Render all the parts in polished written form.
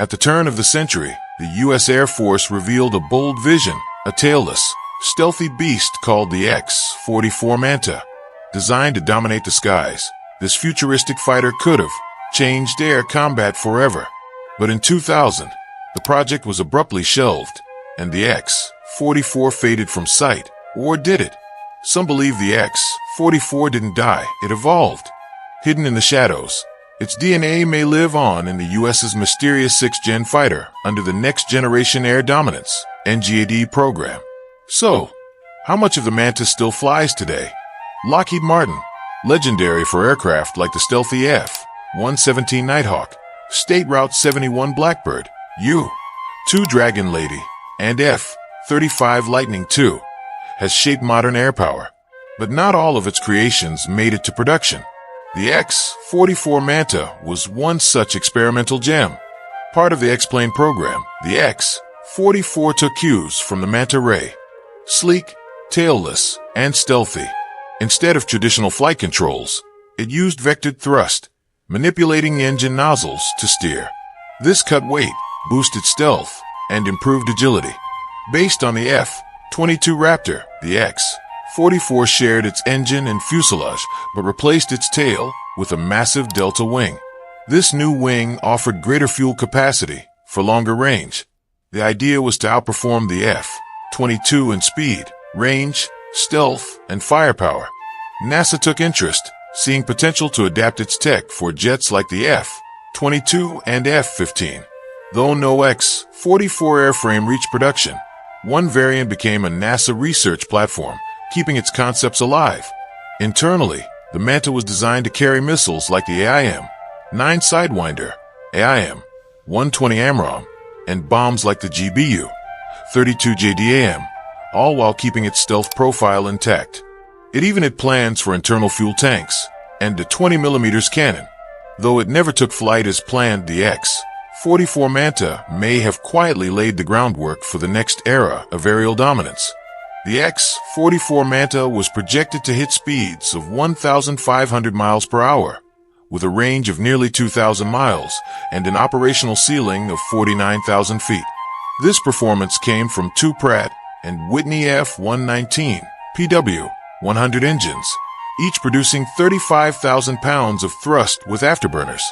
At the turn of the century, the U.S. Air Force revealed a bold vision, a tailless, stealthy beast called the X-44 MANTA. Designed to dominate the skies, this futuristic fighter could have changed air combat forever. But in 2000, the project was abruptly shelved, and the X-44 faded from sight. Or did it? Some believe the X-44 didn't die, it evolved. Hidden in the shadows, its DNA may live on in the U.S.'s mysterious 6th-gen fighter under the Next Generation Air Dominance (NGAD) program. So, how much of the MANTA still flies today? Lockheed Martin, legendary for aircraft like the stealthy F-117 Nighthawk, State Route 71 Blackbird, U-2 Dragon Lady, and F-35 Lightning II, has shaped modern air power. But not all of its creations made it to production. The X-44 MANTA was one such experimental gem. Part of the X-plane program, the X-44 took cues from the MANTA Ray. Sleek, tailless, and stealthy. Instead of traditional flight controls, it used vectored thrust, manipulating the engine nozzles to steer. This cut weight, boosted stealth, and improved agility. Based on the F-22 Raptor, the X-44 shared its engine and fuselage, but replaced its tail with a massive delta wing. This new wing offered greater fuel capacity for longer range. The idea was to outperform the F-22 in speed, range, stealth, and firepower. NASA took interest, seeing potential to adapt its tech for jets like the F-22 and F-15. Though no X-44 airframe reached production, one variant became a NASA research platform, keeping its concepts alive. Internally, the MANTA was designed to carry missiles like the AIM-9 Sidewinder, AIM-120 AMRAAM, and bombs like the GBU-32 JDAM, all while keeping its stealth profile intact. It even had plans for internal fuel tanks and a 20mm cannon. Though it never took flight as planned, the X-44 MANTA may have quietly laid the groundwork for the next era of aerial dominance. The X-44 MANTA was projected to hit speeds of 1,500 miles per hour, with a range of nearly 2,000 miles and an operational ceiling of 49,000 feet. This performance came from two Pratt and Whitney F-119 PW-100 engines, each producing 35,000 pounds of thrust with afterburners.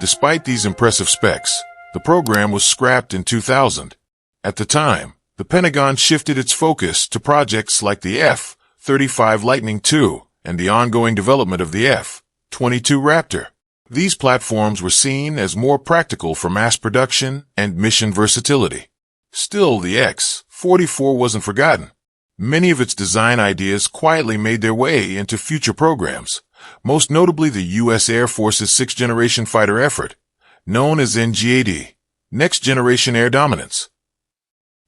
Despite these impressive specs, the program was scrapped in 2000. At the time, the Pentagon shifted its focus to projects like the F-35 Lightning II and the ongoing development of the F-22 Raptor. These platforms were seen as more practical for mass production and mission versatility. Still, the X-44 wasn't forgotten. Many of its design ideas quietly made their way into future programs, most notably the U.S. Air Force's 6th-generation fighter effort, known as NGAD, Next Generation Air Dominance.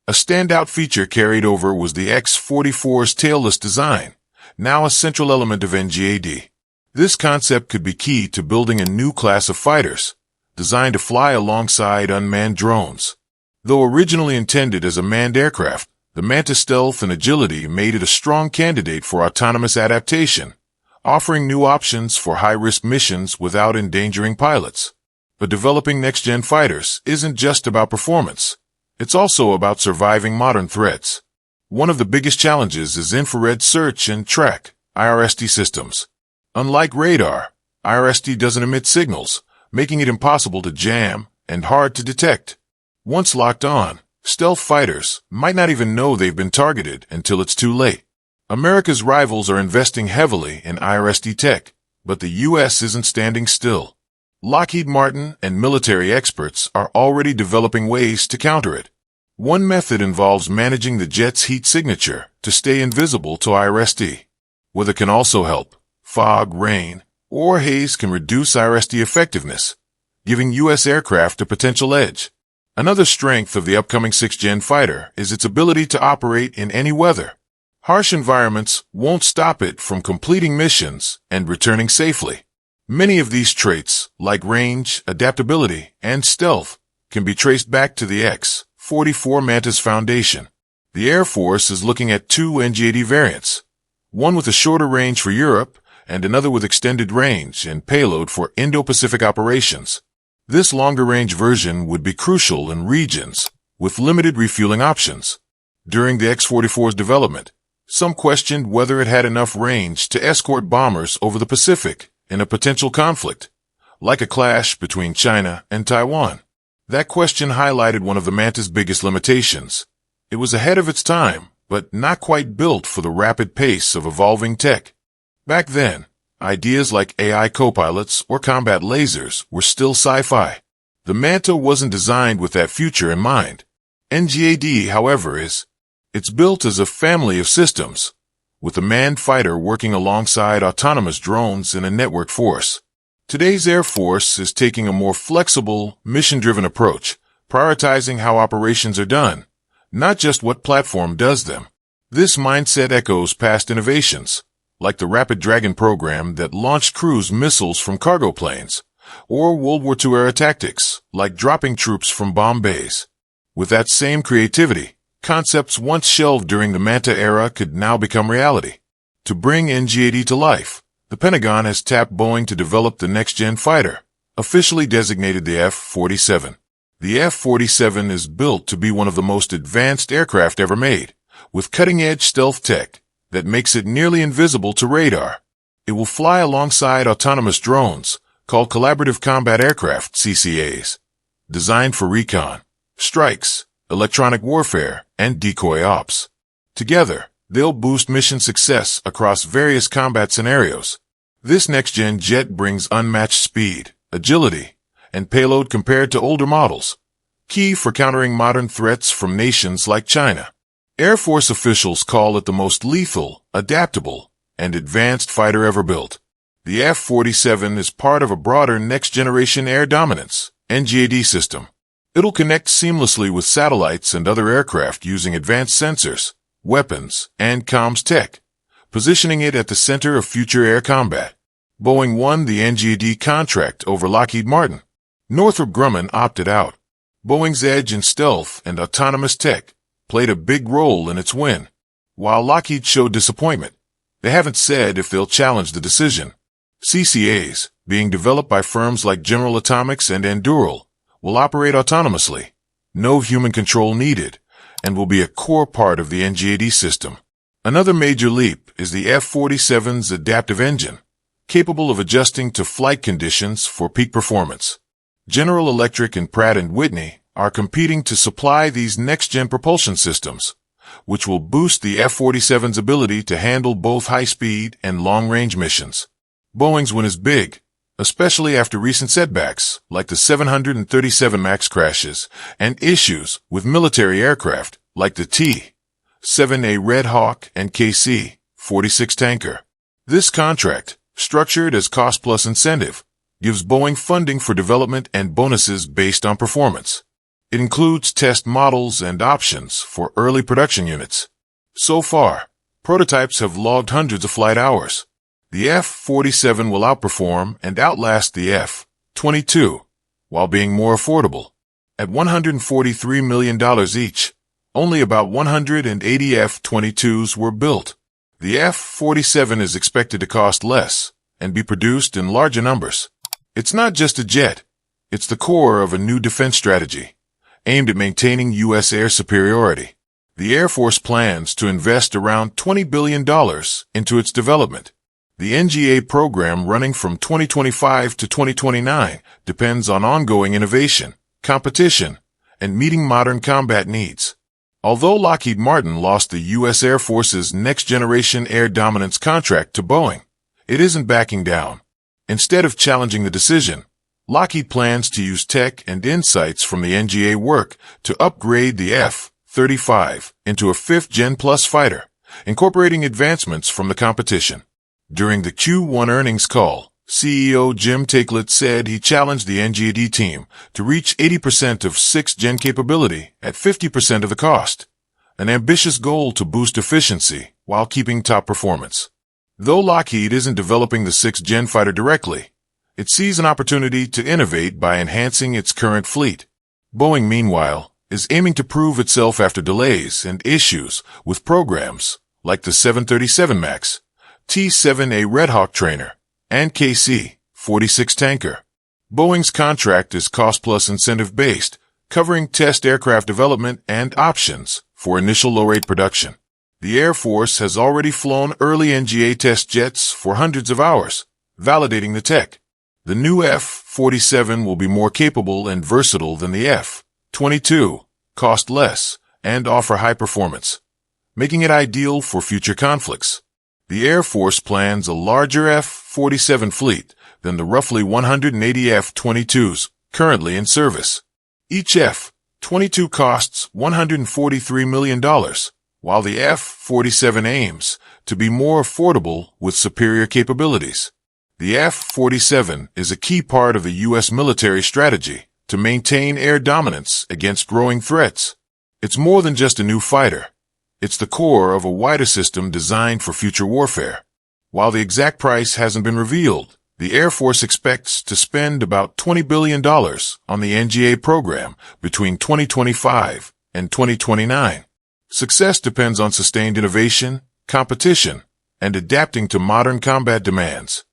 A standout feature carried over was the X-44's tailless design, now a central element of NGAD. This concept could be key to building a new class of fighters, designed to fly alongside unmanned drones. Though originally intended as a manned aircraft, the MANTA's stealth and agility made it a strong candidate for autonomous adaptation, offering new options for high-risk missions without endangering pilots. But developing next-gen fighters isn't just about performance. It's also about surviving modern threats. One of the biggest challenges is infrared search and track, IRST systems. Unlike radar, IRST doesn't emit signals, making it impossible to jam and hard to detect. Once locked on, stealth fighters might not even know they've been targeted until it's too late. America's rivals are investing heavily in IRST tech, but the U.S. isn't standing still. Lockheed Martin and military experts are already developing ways to counter it. One method involves managing the jet's heat signature to stay invisible to IRST. Weather can also help. Fog, rain, or haze can reduce IRST effectiveness, giving U.S. aircraft a potential edge. Another strength of the upcoming 6th-gen fighter is its ability to operate in any weather. Harsh environments won't stop it from completing missions and returning safely. Many of these traits, like range, adaptability, and stealth, can be traced back to the X-44 MANTA's foundation. The Air Force is looking at two NGAD variants, one with a shorter range for Europe and another with extended range and payload for Indo-Pacific operations. This longer-range version would be crucial in regions with limited refueling options. During the X-44's development, some questioned whether it had enough range to escort bombers over the Pacific in a potential conflict, like a clash between China and Taiwan. That question highlighted one of the Manta's biggest limitations. It was ahead of its time, but not quite built for the rapid pace of evolving tech. Back then, ideas like AI co-pilots or combat lasers were still sci-fi. The Manta wasn't designed with that future in mind. NGAD, however, is. It's built as a family of systems, with a manned fighter working alongside autonomous drones in a network force. Today's Air Force is taking a more flexible, mission-driven approach, prioritizing how operations are done, not just what platform does them. This mindset echoes past innovations, like the Rapid Dragon program that launched cruise missiles from cargo planes, or World War II-era tactics, like dropping troops from bomb bays. With that same creativity, concepts once shelved during the Manta era could now become reality. To bring NGAD to life, the Pentagon has tapped Boeing to develop the next-gen fighter, officially designated the F-47. The F-47 is built to be one of the most advanced aircraft ever made, with cutting-edge stealth tech that makes it nearly invisible to radar. It will fly alongside autonomous drones, called Collaborative Combat Aircraft, CCAs, designed for recon, strikes, electronic warfare, and decoy ops. Together, they'll boost mission success across various combat scenarios. This next-gen jet brings unmatched speed, agility, and payload compared to older models, key for countering modern threats from nations like China. Air Force officials call it the most lethal, adaptable, and advanced fighter ever built. The F-47 is part of a broader next-generation air dominance, NGAD system. It'll connect seamlessly with satellites and other aircraft using advanced sensors, weapons, and comms tech, positioning it at the center of future air combat. Boeing won the NGAD contract over Lockheed Martin. Northrop Grumman opted out. Boeing's edge in stealth and autonomous tech played a big role in its win. While Lockheed showed disappointment, they haven't said if they'll challenge the decision. CCAs, being developed by firms like General Atomics and Anduril, will operate autonomously, no human control needed, and will be a core part of the NGAD system. Another major leap is the F-47's adaptive engine, capable of adjusting to flight conditions for peak performance. General Electric and Pratt & Whitney are competing to supply these next-gen propulsion systems, which will boost the F-47's ability to handle both high-speed and long-range missions. Boeing's win is big, especially after recent setbacks like the 737 MAX crashes and issues with military aircraft like the T-7A Red Hawk and KC-46 tanker. This contract, structured as cost-plus incentive, gives Boeing funding for development and bonuses based on performance. It includes test models and options for early production units. So far, prototypes have logged hundreds of flight hours. The F-47 will outperform and outlast the F-22, while being more affordable. At $143 million each, only about 180 F-22s were built. The F-47 is expected to cost less and be produced in larger numbers. It's not just a jet. It's the core of a new defense strategy, aimed at maintaining U.S. air superiority. The Air Force plans to invest around $20 billion into its development. The NGA program, running from 2025 to 2029, depends on ongoing innovation, competition, and meeting modern combat needs. Although Lockheed Martin lost the U.S. Air Force's next-generation air dominance contract to Boeing, it isn't backing down. Instead of challenging the decision, Lockheed plans to use tech and insights from the NGA work to upgrade the F-35 into a 5th-gen plus fighter, incorporating advancements from the competition. During the Q1 earnings call, CEO Jim Taiclet said he challenged the NGAD team to reach 80% of 6th-gen capability at 50% of the cost, an ambitious goal to boost efficiency while keeping top performance. Though Lockheed isn't developing the 6th-gen fighter directly, it sees an opportunity to innovate by enhancing its current fleet. Boeing, meanwhile, is aiming to prove itself after delays and issues with programs like the 737 MAX, T-7A Red Hawk trainer, and KC-46 tanker. Boeing's contract is cost-plus incentive-based, covering test aircraft development and options for initial low-rate production. The Air Force has already flown early NGA test jets for hundreds of hours, validating the tech. The new F-47 will be more capable and versatile than the F-22, cost less, and offer high performance, making it ideal for future conflicts. The Air Force plans a larger F-47 fleet than the roughly 180 F-22s currently in service. Each F-22 costs $143 million, while the F-47 aims to be more affordable with superior capabilities. The F-47 is a key part of the U.S. military strategy to maintain air dominance against growing threats. It's more than just a new fighter. It's the core of a wider system designed for future warfare. While the exact price hasn't been revealed, the Air Force expects to spend about $20 billion on the NGA program between 2025 and 2029. Success depends on sustained innovation, competition, and adapting to modern combat demands.